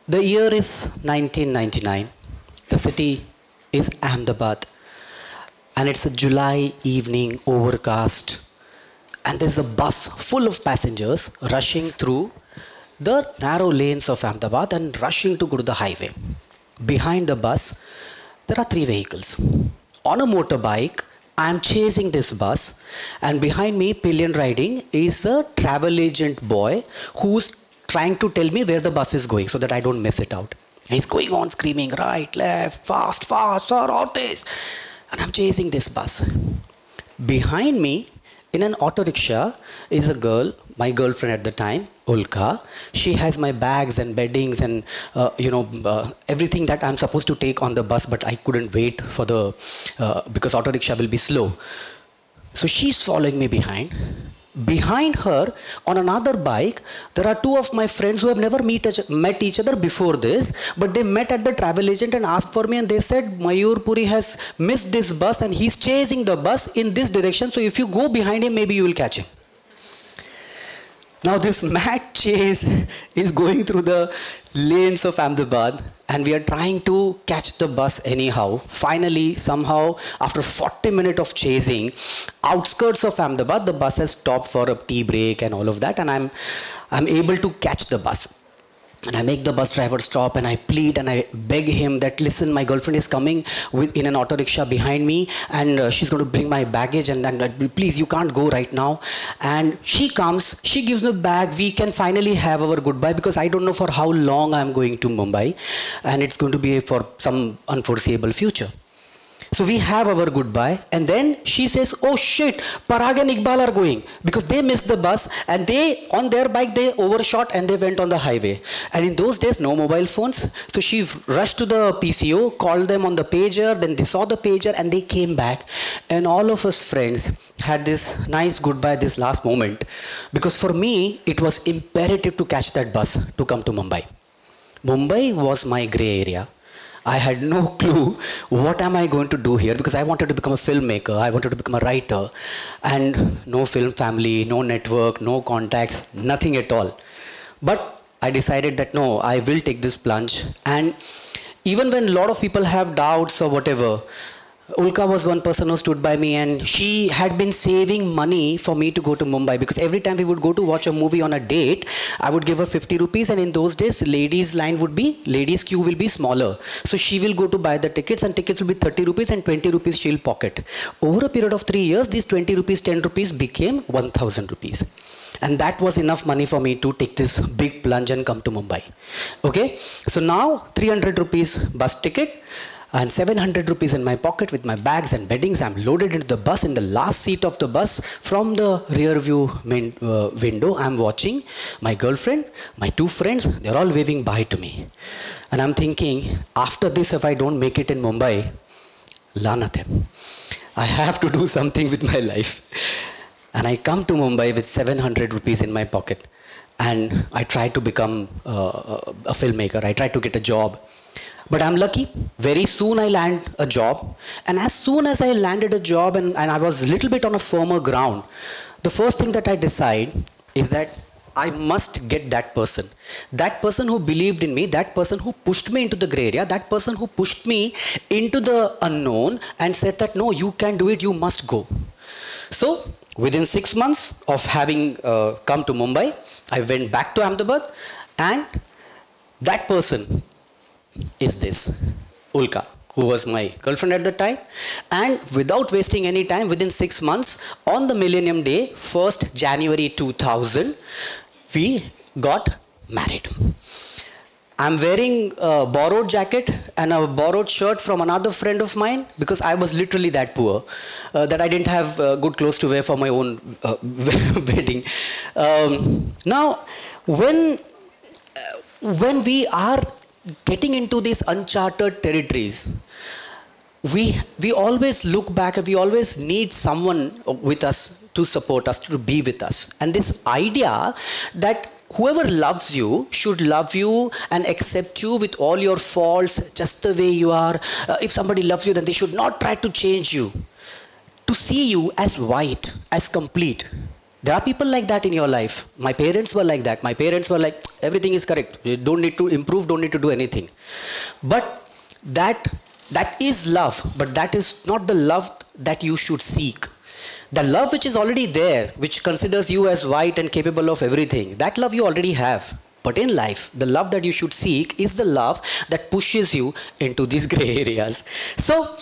The year is 1999. The city is Ahmedabad, and it's a July evening, overcast, and there's a bus full of passengers rushing through the narrow lanes of Ahmedabad and rushing to go to the highway. Behind the bus, there are three vehicles. On a motorbike, I am chasing this bus, and behind me, pillion riding, is a travel agent boy who's trying to tell me where the bus is going so that I don't miss it out. And he's going on screaming, right, left, fast, fast, sir, all this. And I'm chasing this bus. Behind me, in an auto rickshaw, is a girl, my girlfriend at the time, Ulka. She has my bags and beddings and everything that I'm supposed to take on the bus, but I couldn't wait for the because auto rickshaw will be slow. So she's following me behind. Behind her, on another bike, there are two of my friends who have never met each other before this, but they met at the travel agent and asked for me, and they said, Mayur Puri has missed this bus and he's chasing the bus in this direction, so if you go behind him, maybe you will catch him. Now this mad chase is going through the lanes of Ahmedabad, and we are trying to catch the bus anyhow. Finally, somehow, after 40 minutes of chasing, outskirts of Ahmedabad, the bus has stopped for a tea break and all of that, and I'm able to catch the bus. And I make the bus driver stop, and I plead and I beg him that, listen, my girlfriend is coming in an auto rickshaw behind me, and she's going to bring my baggage, and please, you can't go right now. And she comes, she gives me the bag, we can finally have our goodbye, because I don't know for how long I'm going to Mumbai, and it's going to be for some unforeseeable future. So we have our goodbye, and then she says, oh shit, Parag and Iqbal are going, because they missed the bus, and they, on their bike, they overshot and they went on the highway. And in those days, no mobile phones. So she rushed to the PCO, called them on the pager, then they saw the pager and they came back. And all of us friends had this nice goodbye, this last moment, because for me, it was imperative to catch that bus to come to Mumbai. Mumbai was my gray area. I had no clue what am I going to do here, because I wanted to become a filmmaker, I wanted to become a writer, and no film family, no network, no contacts, nothing at all. But I decided that no, I will take this plunge. And even when a lot of people have doubts or whatever, Ulka was one person who stood by me, and she had been saving money for me to go to Mumbai, because every time we would go to watch a movie on a date, I would give her 50 rupees, and in those days, ladies' queue will be smaller. So she will go to buy the tickets, and tickets will be 30 rupees and 20 rupees she'll pocket. Over a period of 3 years, these 20 rupees, 10 rupees became 1000 rupees. And that was enough money for me to take this big plunge and come to Mumbai. Okay, so now 300 rupees bus ticket, and 700 rupees in my pocket with my bags and beddings. I'm loaded into the bus. In the last seat of the bus, from the rear view window, I'm watching my girlfriend, my two friends, they're all waving bye to me. And I'm thinking, after this, if I don't make it in Mumbai, lanat hai. I have to do something with my life. And I come to Mumbai with 700 rupees in my pocket. And I try to become a filmmaker. I try to get a job. But I'm lucky, very soon I land a job, and as soon as I landed a job and I was a little bit on a firmer ground, the first thing that I decide is that I must get that person who believed in me, that person who pushed me into the gray area, that person who pushed me into the unknown and said that no, you can do it, you must go. So within 6 months of having come to Mumbai, I went back to Ahmedabad, and that person is this, Ulka, who was my girlfriend at the time. And without wasting any time, within 6 months, on the Millennium Day, 1st January 2000, we got married. I'm wearing a borrowed jacket and a borrowed shirt from another friend of mine, because I was literally that poor that I didn't have good clothes to wear for my own wedding. Now, when we are getting into these uncharted territories, we always look back and we always need someone with us to support us, to be with us. And this idea that whoever loves you should love you and accept you with all your faults, just the way you are. If somebody loves you, then they should not try to change you, to see you as white, as complete. There are people like that in your life. My parents were like that. My parents were like, everything is correct. You don't need to improve, don't need to do anything. But that is love, but that is not the love that you should seek. The love which is already there, which considers you as white and capable of everything, that love you already have. But in life, the love that you should seek is the love that pushes you into these gray areas. So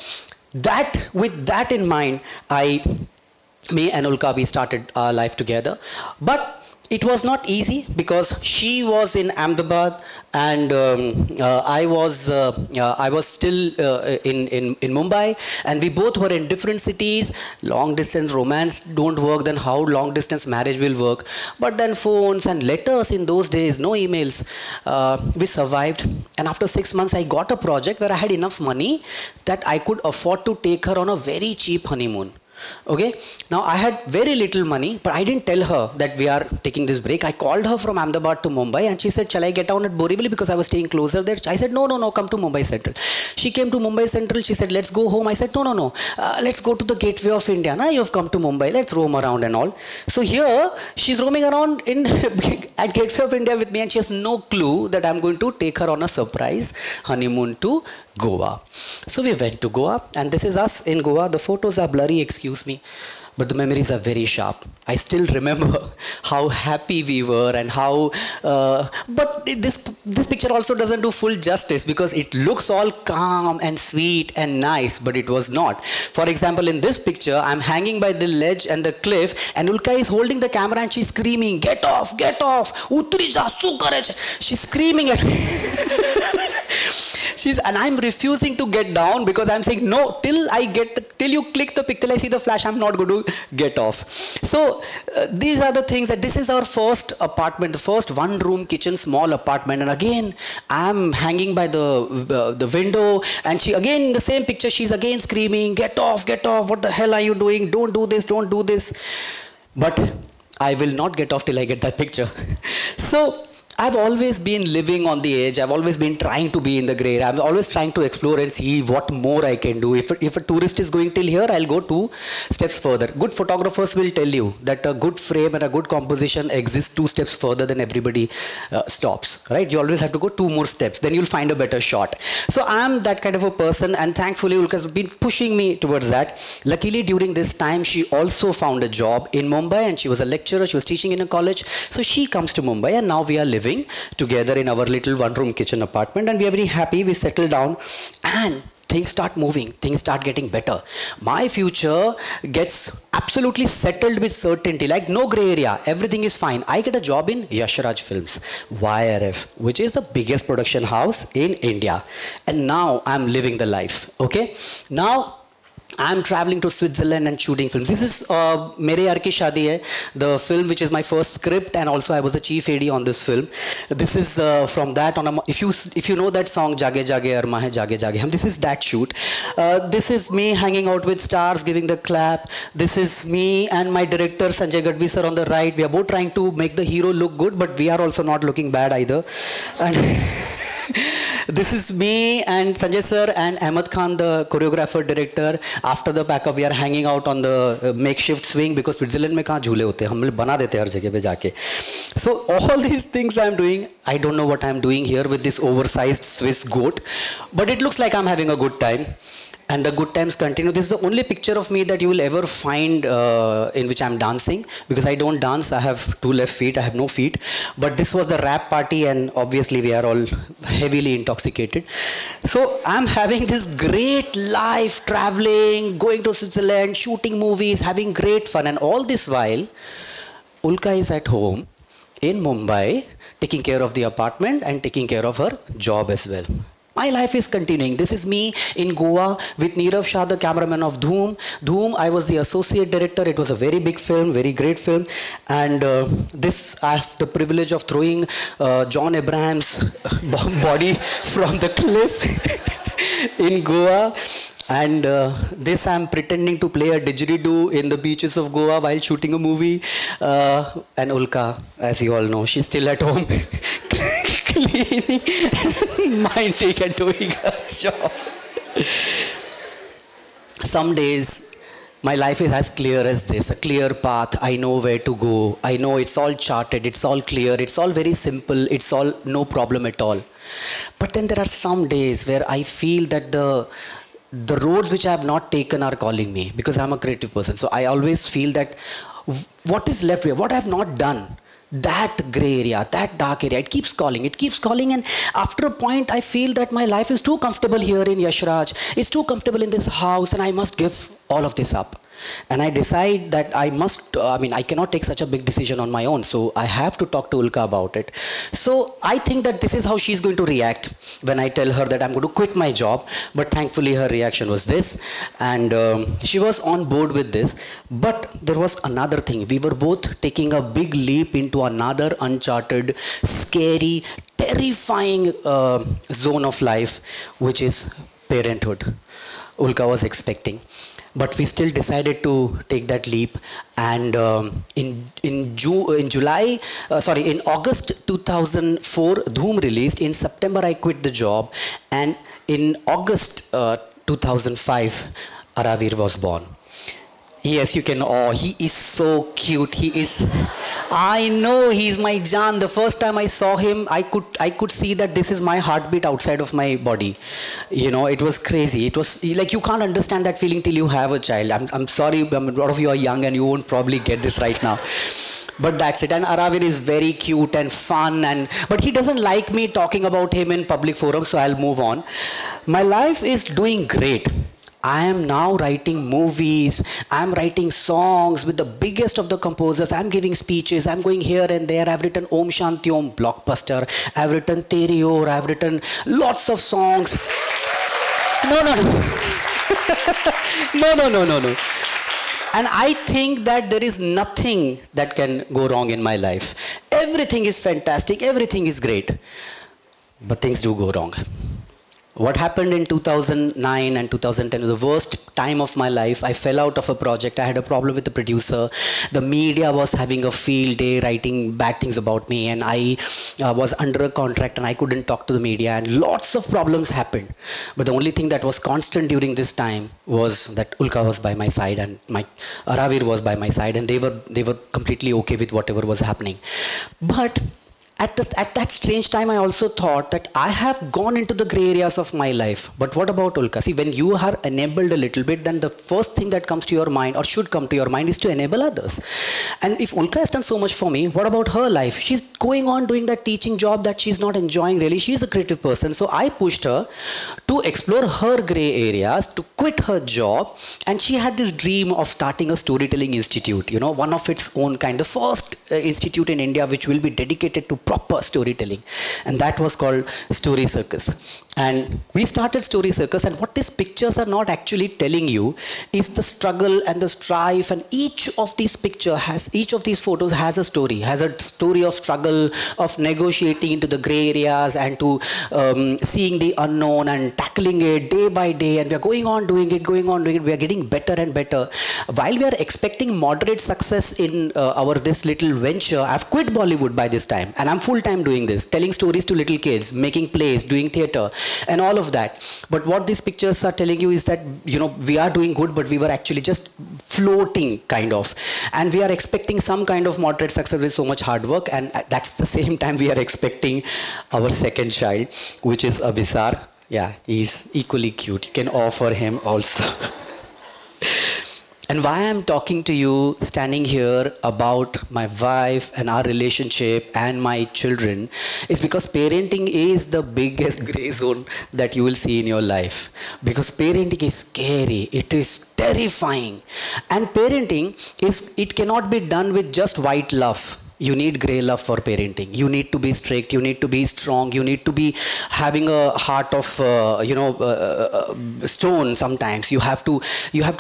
with that in mind, me and Ulka, we started our life together. But it was not easy because she was in Ahmedabad and I was still in Mumbai, and we both were in different cities. Long distance romance don't work, then how long distance marriage will work? But then phones and letters in those days, no emails. We survived, and after 6 months I got a project where I had enough money that I could afford to take her on a very cheap honeymoon. Okay, now I had very little money, but I didn't tell her that we are taking this break. I called her from Ahmedabad to Mumbai and she said, shall I get down at Borivali because I was staying closer there? I said, no, come to Mumbai Central. She came to Mumbai Central. She said, let's go home. I said, no, let's go to the Gateway of India. Now you've come to Mumbai, let's roam around and all. So here she's roaming around at Gateway of India with me, and she has no clue that I'm going to take her on a surprise honeymoon to Goa. So we went to Goa, and this is us in Goa. The photos are blurry, excuse me, but the memories are very sharp. I still remember how happy we were and how, but this picture also doesn't do full justice because it looks all calm and sweet and nice, but it was not. For example, in this picture, I'm hanging by the ledge and the cliff, and Ulka is holding the camera and she's screaming, get off, utri ja, su kare chhe. She's screaming at me. And I'm refusing to get down because I'm saying, no, till you click the picture, I see the flash, I'm not going to get off. So these are the things that this is our first apartment, the first one-room kitchen, small apartment. And again, I'm hanging by the window, and she again in the same picture, she's again screaming, get off, what the hell are you doing? Don't do this. But I will not get off till I get that picture. So I've always been living on the edge. I've always been trying to be in the gray area. I'm always trying to explore and see what more I can do. If a tourist is going till here, I'll go 2 steps further. Good photographers will tell you that a good frame and a good composition exists 2 steps further than everybody stops. Right? You always have to go 2 more steps. Then you'll find a better shot. So I'm that kind of a person, and thankfully Ulka's been pushing me towards that. Luckily, during this time, she also found a job in Mumbai, and she was a lecturer. She was teaching in a college. So she comes to Mumbai, and now we are living together in our little one-room kitchen apartment, and we are very happy. We settle down and things start moving, things start getting better. My future gets absolutely settled with certainty, like no gray area, everything is fine. I get a job in Yashraj Films, YRF, which is the biggest production house in India, and now I'm living the life. Okay, now I'm traveling to Switzerland and shooting films. This is Mere Yaar Ki Shaadi Hai, the film which is my first script, and also I was the chief AD on this film. This is from that on if you know that song Jage Jage Arma Hai Jage Jage Hum, this is that shoot. This is me hanging out with stars, giving the clap. This is me and my director Sanjay Gadvi sir on the right. We are both trying to make the hero look good, but we are also not looking bad either. And this is me and Sanjay sir and Ahmed Khan, the choreographer director. After the backup, we are hanging out on the makeshift swing because Switzerland में कहाँ झूले होते हैं, हम लोग बना देते हैं हर जगह पे जाके. So all these things I'm doing, I don't know what I'm doing here with this oversized Swiss goat, but it looks like I'm having a good time. And the good times continue. This is the only picture of me that you will ever find in which I'm dancing, because I don't dance. I have 2 left feet. I have no feet. But this was the rap party, and obviously we are all heavily intoxicated. So I'm having this great life, traveling, going to Switzerland, shooting movies, having great fun. And all this while, Ulka is at home in Mumbai, taking care of the apartment and taking care of her job as well. My life is continuing. This is me in Goa with Nirav Shah, the cameraman of Dhoom. Dhoom, I was the associate director. It was a very big film, very great film. And I have the privilege of throwing John Abraham's body from the cliff in Goa. And this I'm pretending to play a didgeridoo in the beaches of Goa while shooting a movie. And Ulka, as you all know, she's still at home. Cleaning, minding and doing her job. Some days My life is as clear as this, a clear path. I know where to go. I know it's all charted, it's all clear, it's all very simple, it's all no problem at all. But then there are some days where I feel that the roads which I have not taken are calling me, because I'm a creative person. So I always feel that what is left here, what I have not done, that gray area, that dark area, it keeps calling, and after a point I feel that my life is too comfortable here in Yashraj, it's too comfortable in this house, and I must give all of this up. And I decide that I must, I cannot take such a big decision on my own, so I have to talk to Ulka about it. So I think that this is how she's going to react when I tell her that I'm going to quit my job. But thankfully her reaction was this, and she was on board with this. But there was another thing. We were both taking a big leap into another uncharted, scary, terrifying zone of life, which is parenthood. Ulka was expecting, but we still decided to take that leap. And in August 2004, Dhoom released. In September, I quit the job, and in August 2005, Aravir was born. Yes, you can. Oh, he is so cute. He is. I know he's my Jan. The first time I saw him, I could see that this is my heartbeat outside of my body. You know, it was crazy. It was like you can't understand that feeling till you have a child. I'm sorry, a lot of you are young and you won't probably get this right now. But that's it. And Aravir is very cute and fun, but he doesn't like me talking about him in public forums, so I'll move on. My life is doing great. I am now writing movies, I'm writing songs with the biggest of the composers, I'm giving speeches, I'm going here and there. I've written Om Shanti Om, blockbuster, I've written Teri Or, I've written lots of songs. No. No. And I think that there is nothing that can go wrong in my life. Everything is fantastic, everything is great. But things do go wrong. What happened in 2009 and 2010 was the worst time of my life. I fell out of a project. I had a problem with the producer. The media was having a field day writing bad things about me, and I was under a contract and I couldn't talk to the media, and lots of problems happened. But the only thing that was constant during this time was that Ulka was by my side and my Aravir was by my side, and they were completely okay with whatever was happening. But at that strange time, I also thought that I have gone into the gray areas of my life. But what about Ulka? See, when you are enabled a little bit, then the first thing that comes to your mind, or should come to your mind, is to enable others. And if Ulka has done so much for me, what about her life? She's going on doing that teaching job that she's not enjoying really. She's a creative person. So I pushed her to explore her gray areas, to quit her job. And she had this dream of starting a storytelling institute, one of its own kind. The first institute in India which will be dedicated to proper storytelling, and that was called Story Circus. And we started Story Circus, and what these pictures are not actually telling you is the struggle and the strife, and each of these photos has a story of struggle, of negotiating into the gray areas, and to seeing the unknown and tackling it day by day, and we are going on doing it, we are getting better and better. While we are expecting moderate success in this little venture, I've quit Bollywood by this time, and I'm full-time doing this, telling stories to little kids, making plays, doing theatre, and all of that. But what these pictures are telling you is that, we are doing good, but we were actually just floating, kind of. And we are expecting some kind of moderate success with so much hard work, and that's the same time we are expecting our second child, which is Abhisar. Yeah, he's equally cute. You can offer him also. And why I'm talking to you standing here about my wife and our relationship and my children is because parenting is the biggest gray zone that you will see in your life. Because parenting is scary, it is terrifying. And parenting it cannot be done with just white love. You need grey love for parenting. You need to be strict, you need to be strong, you need to be having a heart of stone sometimes. You have to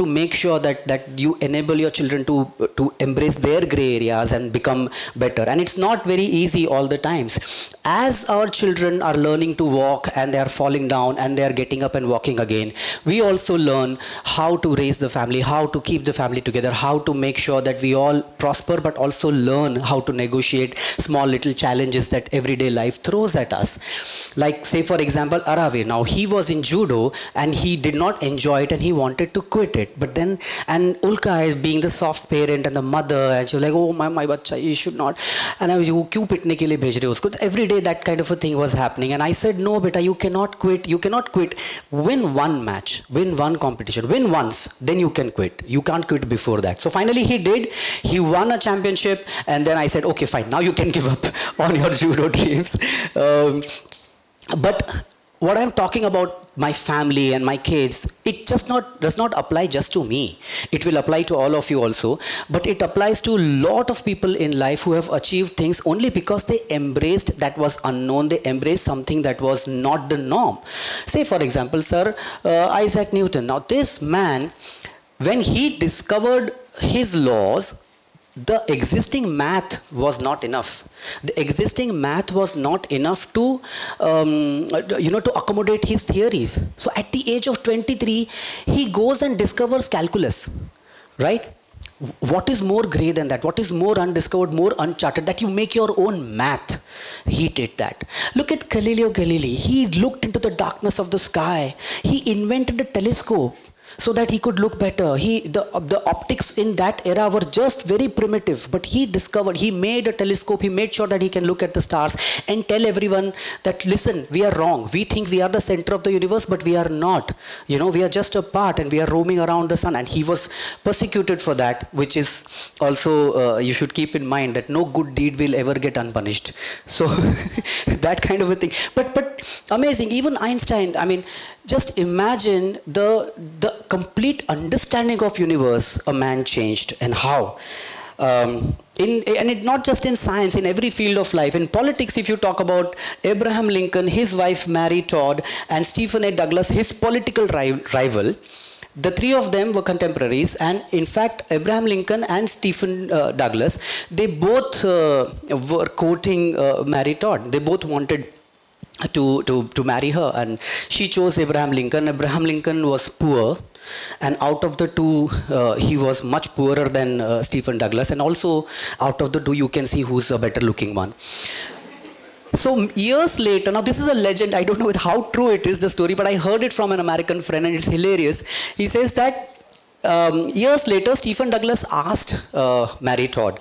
make sure that you enable your children to embrace their grey areas and become better. And it's not very easy all the times. As our children are learning to walk and they are falling down and they are getting up and walking again, we also learn how to raise the family, how to keep the family together, how to make sure that we all prosper, but also learn how to to negotiate small little challenges that everyday life throws at us. Like say for example, Arave, now he was in judo and he did not enjoy it and he wanted to quit it. But then, and Ulka is being the soft parent and the mother, and she was like, oh my bacha, you should not. And I was, you kyun pitne ke liye bhej rahe ho usko? Every day that kind of a thing was happening. And I said, no beta, you cannot quit. You cannot quit. Win one match, win one competition, win once, then you can quit. You can't quit before that. So finally he did. He won a championship, and then I said, okay, fine, now you can give up on your judo dreams. But what I'm talking about, my family and my kids, it just does not apply just to me. It will apply to all of you also, but it applies to a lot of people in life who have achieved things only because they embraced that was unknown. They embraced something that was not the norm. Say for example, Sir Isaac Newton. Now this man, when he discovered his laws, the existing math was not enough. The existing math was not enough to, to accommodate his theories. So at the age of 23, he goes and discovers calculus, right? What is more grey than that? What is more undiscovered, more uncharted? That you make your own math. He did that. Look at Galileo Galilei. He looked into the darkness of the sky. He invented a telescope so that he could look better. The optics in that era were just very primitive, but he made a telescope, he made sure that he can look at the stars and tell everyone that, listen, we are wrong. We think we are the center of the universe, but we are not. We are just a part and we are roaming around the sun. And he was persecuted for that, which is also, you should keep in mind that no good deed will ever get unpunished. So that kind of a thing. But amazing, even Einstein, I mean, just imagine the complete understanding of universe a man changed, and how. And it not just in science, in every field of life. In politics, if you talk about Abraham Lincoln, his wife Mary Todd, and Stephen A. Douglas, his political rival, the three of them were contemporaries, and in fact, Abraham Lincoln and Stephen Douglas, they both were quoting Mary Todd. They both wanted to marry her, and she chose Abraham Lincoln. Abraham Lincoln was poor, and out of the two, he was much poorer than Stephen Douglas, and also out of the two, you can see who's a better looking one. So years later, now this is a legend, I don't know how true it is, the story, but I heard it from an American friend and it's hilarious. He says that years later, Stephen Douglas asked Mary Todd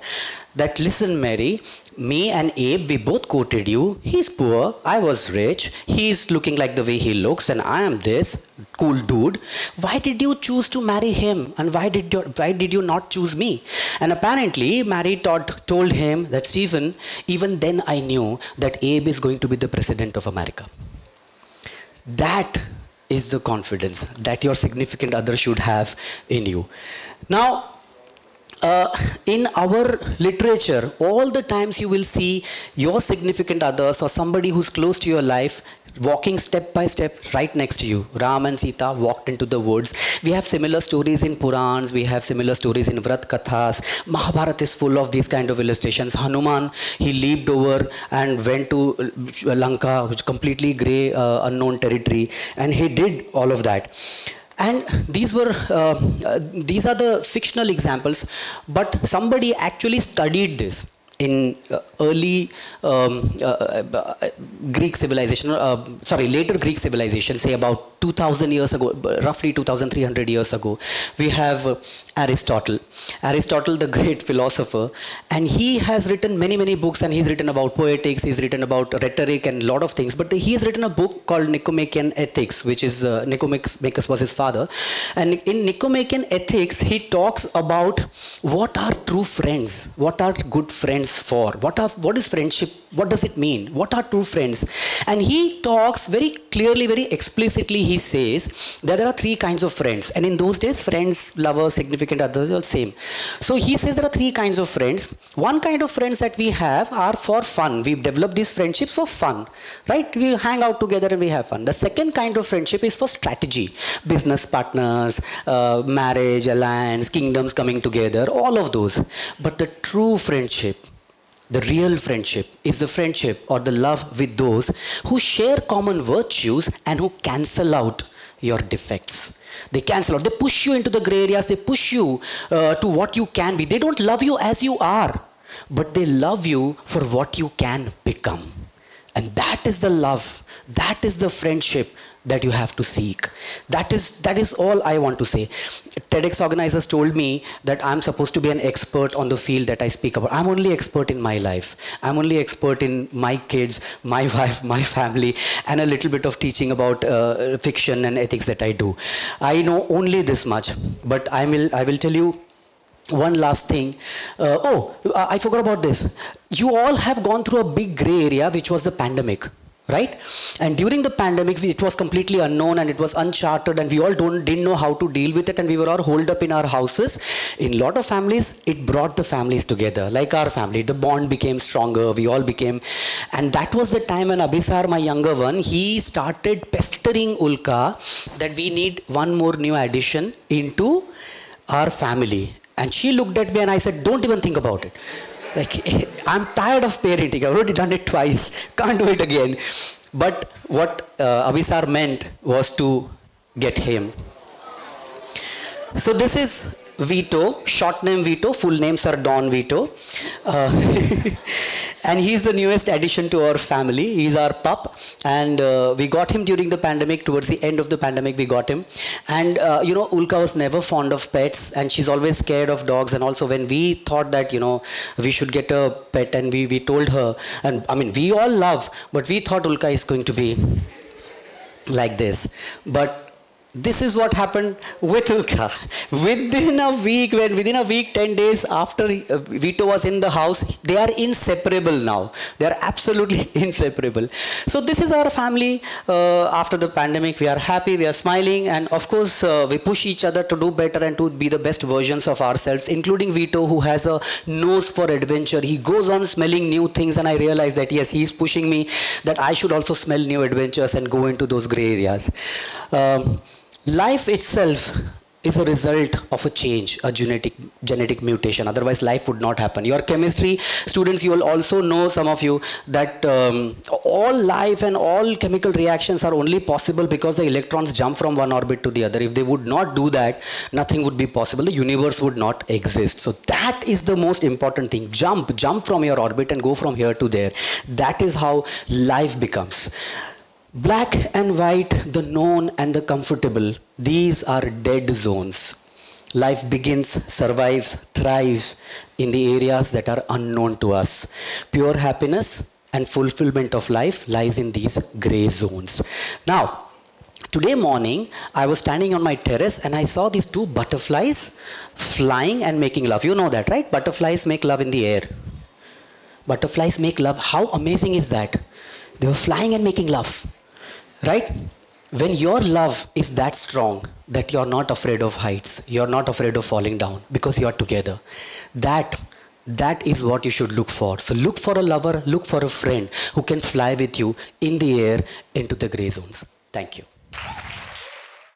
that, listen Mary, me and Abe, we both quoted you. He's poor, I was rich, he's looking like the way he looks, and I am this cool dude. Why did you choose to marry him? And why did you not choose me? And apparently, Mary Todd told him that, Stephen, even then I knew that Abe is going to be the president of America. That is the confidence that your significant other should have in you. Now, in our literature, all the times you will see your significant others or somebody who's close to your life walking step by step right next to you. Ram and Sita walked into the woods. We have similar stories in Purans, we have similar stories in Vrat Kathas. Mahabharata is full of these kind of illustrations. Hanuman, he leaped over and went to Lanka, which is completely grey, unknown territory, and he did all of that. And these are the fictional examples, but somebody actually studied this in early Greek civilization, later Greek civilization, say about 2000 years ago, roughly 2300 years ago. We have Aristotle, the great philosopher, and he has written many books, and he's written about poetics, he's written about rhetoric and a lot of things, but he has written a book called Nicomachean Ethics, which is, Nicomachus was his father, and in Nicomachean Ethics, he talks about what are true friends, what are good friends for, what is friendship, what does it mean, what are true friends, and he talks very clearly, very explicitly. He says that there are three kinds of friends, and in those days, friends, lovers, significant others are the same. So he says there are three kinds of friends. One kind of friends that we have are for fun. We've developed these friendships for fun, right? We hang out together and we have fun. The second kind of friendship is for strategy, business partners, marriage, alliance, kingdoms coming together, all of those. But the true friendship, the real friendship, is the friendship or the love with those who share common virtues and who cancel out your defects. They cancel out. They push you into the gray areas. They push you to what you can be. They don't love you as you are. but they love you for what you can become. And that is the love, that is the friendship that you have to seek. That is all I want to say. TEDx organizers told me that I'm supposed to be an expert on the field that I speak about. I'm only expert in my life. I'm only expert in my kids, my wife, my family, and a little bit of teaching about fiction and ethics that I do. I know only this much, but I will tell you one last thing. I forgot about this. You all have gone through a big gray area, which was the pandemic, right? And during the pandemic, it was completely unknown and it was uncharted, and we all didn't know how to deal with it, and we were all holed up in our houses. In a lot of families, it brought the families together, like our family. The bond became stronger, we all became, and that was the time when Abhisar, my younger one, he started pestering Ulka that we need one more new addition into our family. And she looked at me and I said, don't even think about it. Like, I'm tired of parenting. I've already done it twice. Can't do it again. But what Abhisar meant was to get him. So this is Vito, short name Vito, full name Sir Don Vito. And he's the newest addition to our family. He's our pup. And we got him during the pandemic. Towards the end of the pandemic, we got him. And, you know, Ulka was never fond of pets. And she's always scared of dogs. And also when we thought that, you know, we should get a pet, and we told her, and I mean, we all love, but we thought Ulka is going to be like this. But this is what happened with Ulka. Within a week, 10 days after Vito was in the house, they are inseparable now. They are absolutely inseparable. So this is our family after the pandemic. We are happy, we are smiling, and of course we push each other to do better and to be the best versions of ourselves, including Vito, who has a nose for adventure. He goes on smelling new things, and I realize that yes, he's pushing me that I should also smell new adventures and go into those gray areas. Life itself is a result of a change, a genetic mutation. Otherwise, life would not happen. Your chemistry students, you will also know, some of you, that all life and all chemical reactions are only possible because the electrons jump from one orbit to the other. If they would not do that, nothing would be possible. The universe would not exist. So that is the most important thing. Jump from your orbit and go from here to there. That is how life becomes. Black and white, the known and the comfortable, these are dead zones. Life begins, survives, thrives in the areas that are unknown to us. Pure happiness and fulfillment of life lies in these gray zones. Now, today morning, I was standing on my terrace and I saw these two butterflies flying and making love. You know that, right? Butterflies make love in the air. Butterflies make love. How amazing is that? They were flying and making love. Right? When your love is that strong that you're not afraid of heights, you're not afraid of falling down because you're together. That is what you should look for. So look for a lover, look for a friend who can fly with you in the air into the gray zones. Thank you.